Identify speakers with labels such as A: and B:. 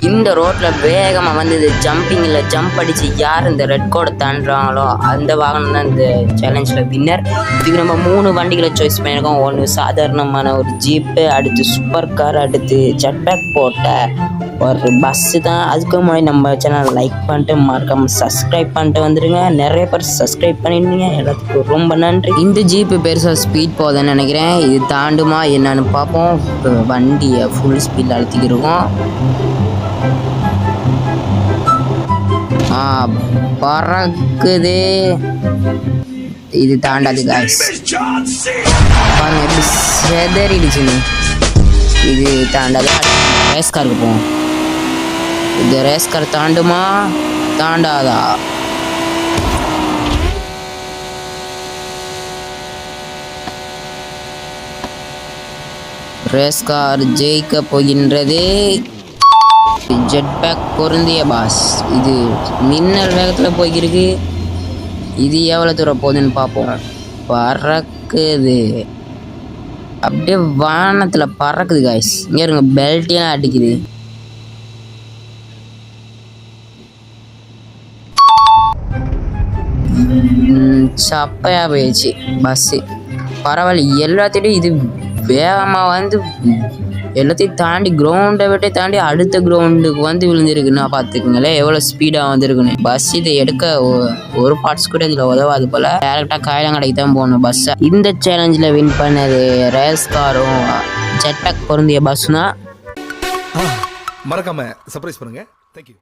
A: இந்த ரோட்டில் வேகமாக வந்து இது ஜம்பிங்கில் ஜம்ப் அடித்து யார் இந்த ரெட் கோடை தாண்டுறாங்களோ அந்த வாகனம் தான் இந்த சேலஞ்சில் வின்னர். இதுக்கு நம்ம 3 வண்டிகளை சாய்ஸ் பண்ணியிருக்கோம். ஒன்று சாதாரணமான ஒரு ஜீப்பு, அடுத்து சூப்பர் கார், அடுத்து ஜெட்பேக் போட்ட ஒரு பஸ்ஸு தான். அதுக்கு முன்னாடி நம்ம சேனல் லைக் பண்ணிட்டு மறக்காமல் சப்ஸ்கிரைப் பண்ணிட்டு வந்துடுங்க. நிறைய பேர் சப்ஸ்கிரைப் பண்ணிடுங்க, எல்லாத்துக்கும் ரொம்ப நன்றி. இந்த ஜீப்பு பெருசாக ஸ்பீட் போகுதுன்னு நினைக்கிறேன். இது தாண்டுமா என்னன்னு பார்ப்போம். வண்டியை ஃபுல் ஸ்பீடில் அழுத்திக்கிருக்கோம். பறக்குது. இது தாண்டாது காய்ஸ். பாருங்க எப்படி செதறிடுச்சுன்னு. இது தாண்டாது. ரேஸ் காருக்கு போவோம். இந்த ரேஸ் கார் தாண்டுமா தாண்டாதா? ரேஸ் கார் ஜெயிக்க போகின்றது. ஜெட்பேக் பொருந்திய பாஸ். இது மின்னல் வேகத்தில் போய்க்கிருக்கு. இது எவ்வளோ தூரம் போகுதுன்னு பார்ப்போம். பறக்குது, அப்படியே வானத்தில் பறக்குது காய்ஸ். இங்கே இருங்க, பெல்ட்டையெல்லாம் அடிக்குது. சப்பையாக போயிடுச்சு பஸ்ஸு. பரவாயில்ல, எல்லாத்தையும் இது வேகமாக வந்து எல்லாத்தையும் தாண்டி கிரவுண்டை விட்டே தாண்டி அடுத்த கிரவுண்டுக்கு வந்து விழுந்துருக்குன்னா பார்த்துக்குங்களேன் எவ்வளோ ஸ்பீடாக வந்துருக்குன்னு. பஸ் இதை எடுக்க ஒரு பார்ட்ஸ் கூட இதில் உதவாது போல். டேரெக்டாக காயலாங்கடைக்கு தான் போகணும் பஸ்ஸை. இந்த சேலஞ்சில் வின் பண்ணது ரேஸ் காரும் ஜெட்பேக் பொருந்திய பஸ்ஸும் தான்.
B: மறக்காம சர்ப்ரைஸ் பண்ணுங்க. தேங்க்யூ.